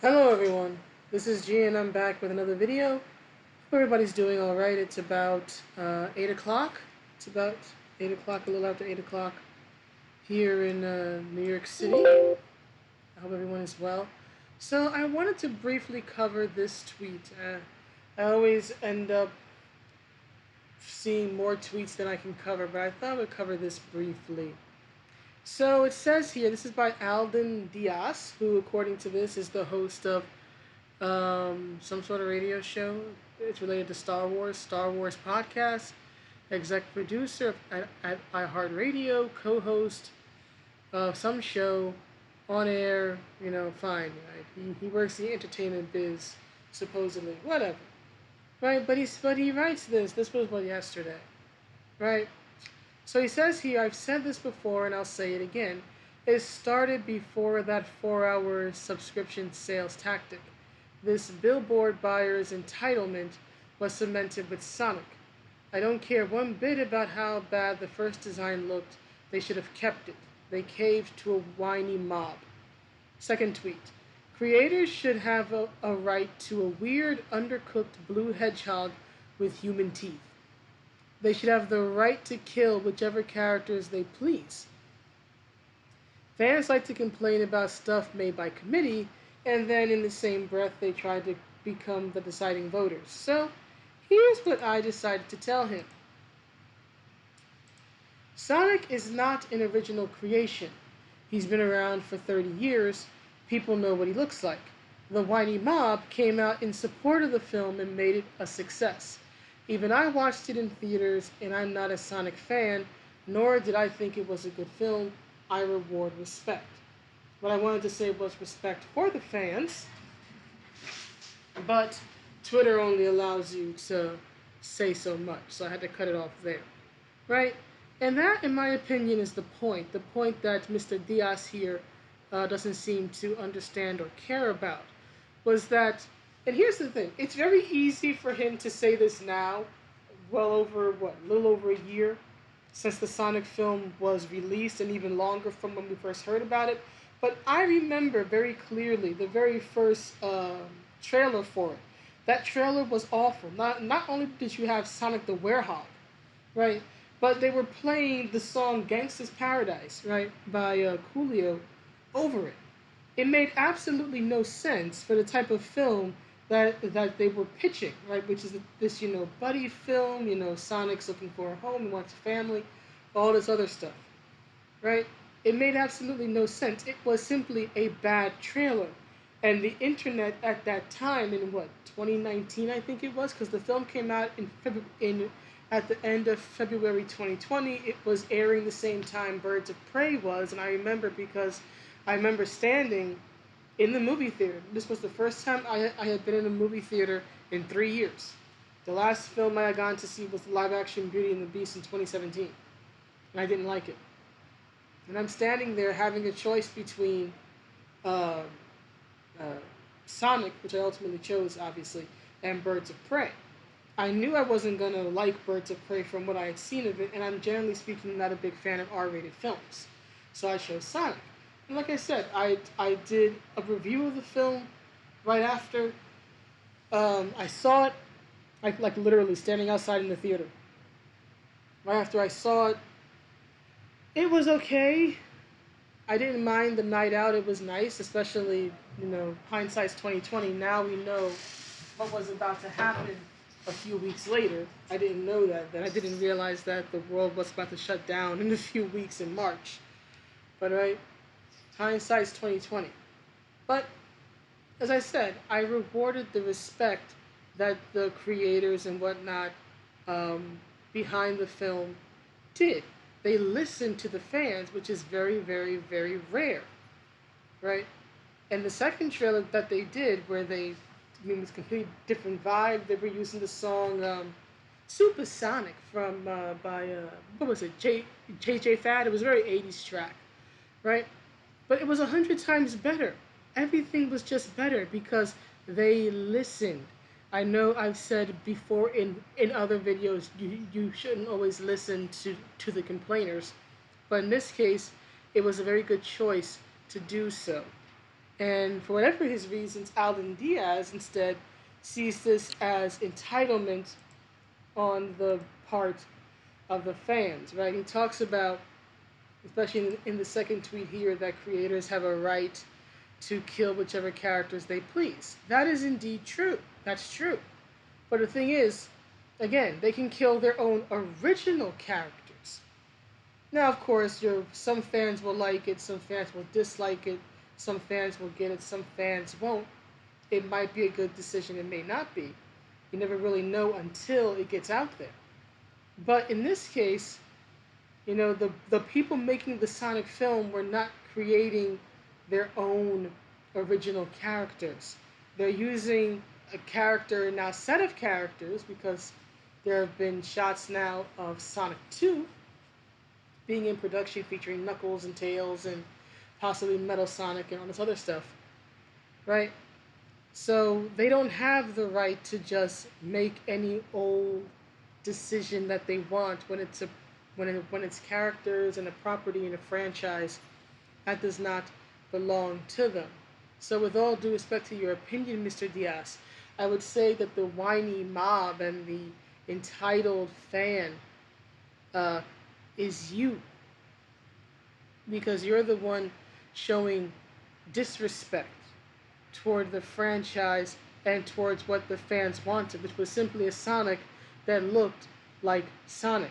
Hello everyone, this is G and I'm back with another video. Hope everybody's doing alright. It's about 8 o'clock. It's about 8 o'clock, a little after 8 o'clock here in New York City. I hope everyone is well. So I wanted to briefly cover this tweet. I always end up seeing more tweets than I can cover, but I thought I would cover this briefly. So it says here, this is by Alden Diaz, who according to this is the host of some sort of radio show. It's related to Star Wars podcast, exec producer at iHeartRadio, co-host of some show, on air, fine, right? He works the entertainment biz, supposedly, whatever, right? But he writes this. This was yesterday, right? So he says here, I've said this before and I'll say it again. It started before that 4-hour subscription sales tactic. This billboard buyer's entitlement was cemented with Sonic. I don't care one bit about how bad the first design looked. They should have kept it. They caved to a Whiny Mob. Second tweet. Creators should have a right to a weird, undercooked blue hedgehog with human teeth. They should have the right to kill whichever characters they please. Fans like to complain about stuff made by committee, and then in the same breath they try to become the deciding voters. So, here's what I decided to tell him. Sonic is not an original creation. He's been around for 30 years. People know what he looks like. The Whiny Mob came out in support of the film and made it a success. Even I watched it in theaters, and I'm not a Sonic fan, nor did I think it was a good film. I reward respect. What I wanted to say was respect for the fans, but Twitter only allows you to say so much, so I had to cut it off there, right? And that, in my opinion, is the point that Mr. Diaz here doesn't seem to understand or care about, was that, and here's the thing, it's very easy for him to say this now, well over, a little over a year since the Sonic film was released, and even longer from when we first heard about it. But I remember very clearly the very first trailer for it. That trailer was awful. Not only did you have Sonic the Hedgehog, right, but they were playing the song Gangsta's Paradise, right, by Coolio over it. It made absolutely no sense for the type of film that they were pitching, right? Which is this, buddy film, Sonic's looking for a home, he wants a family, all this other stuff, right? It made absolutely no sense. It was simply a bad trailer. And the internet at that time, in 2019, I think it was, because the film came out at the end of February 2020. It was airing the same time Birds of Prey was, and I remember because I remember standing in the movie theater. This was the first time I had been in a movie theater in 3 years. The last film I had gone to see was the live-action Beauty and the Beast in 2017, and I didn't like it. And I'm standing there having a choice between Sonic, which I ultimately chose, obviously, and Birds of Prey. I knew I wasn't going to like Birds of Prey from what I had seen of it, and I'm generally speaking not a big fan of R-rated films. So I chose Sonic. And like I said, I did a review of the film right after I saw it, like literally standing outside in the theater. Right after I saw it, it was okay. I didn't mind the night out. It was nice, especially, hindsight's 2020. Now we know what was about to happen a few weeks later. I didn't know that then. I didn't realize that the world was about to shut down in a few weeks in March. But right, hindsight's 2020. But as I said, I rewarded the respect that the creators and whatnot behind the film did. They listened to the fans, which is very, very, very rare, right? And the second trailer that they did, where it was a complete different vibe. They were using the song Supersonic from by what was it, JJ Fad. It was a very 80s track, right? But it was 100 times better. Everything was just better because they listened. I know I've said before in other videos, you shouldn't always listen to the complainers. But in this case, it was a very good choice to do so. And for whatever his reasons, Alden Diaz instead sees this as entitlement on the part of the fans, right? He talks about, especially in the second tweet here, that creators have a right to kill whichever characters they please. That is indeed true. That's true. But the thing is, again, they can kill their own original characters. Now, of course, some fans will like it, some fans will dislike it, some fans will get it, some fans won't. It might be a good decision, it may not be. You never really know until it gets out there. But in this case, the people making the Sonic film were not creating their own original characters. They're using a character, now set of characters, because there have been shots now of Sonic 2 being in production featuring Knuckles and Tails and possibly Metal Sonic and all this other stuff, right? So they don't have the right to just make any old decision that they want when it's characters and a property and a franchise that does not belong to them. So with all due respect to your opinion, Mr. Diaz, I would say that the Whiny Mob and the entitled fan uh, is you, because you're the one showing disrespect toward the franchise and towards what the fans wanted, which was simply a Sonic that looked like Sonic.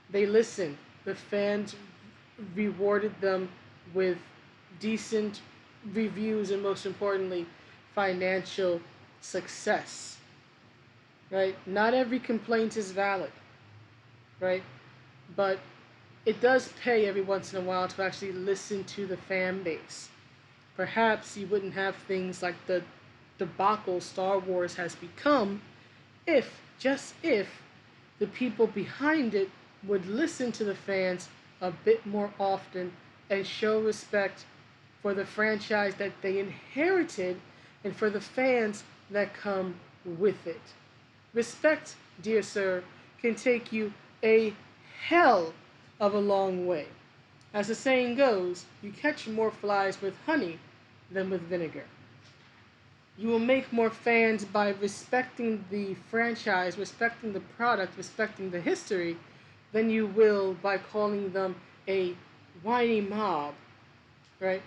They listened. The fans rewarded them with decent reviews and, most importantly, financial success. Right? Not every complaint is valid. Right? But it does pay every once in a while to actually listen to the fan base. Perhaps you wouldn't have things like the debacle Star Wars has become if, just if, the people behind it would listen to the fans a bit more often and show respect for the franchise that they inherited and for the fans that come with it. Respect, dear sir, can take you a hell of a long way. As the saying goes, you catch more flies with honey than with vinegar. You will make more fans by respecting the franchise, respecting the product, respecting the history, than you will by calling them a whiny mob, right?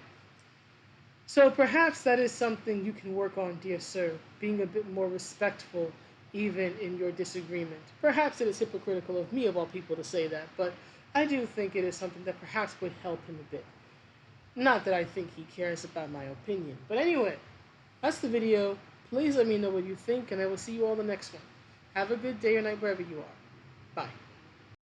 So perhaps that is something you can work on, dear sir, being a bit more respectful even in your disagreement. Perhaps it is hypocritical of me, of all people, to say that, but I do think it is something that perhaps would help him a bit. Not that I think he cares about my opinion. But anyway, that's the video. Please let me know what you think, and I will see you all in the next one. Have a good day or night wherever you are. Bye.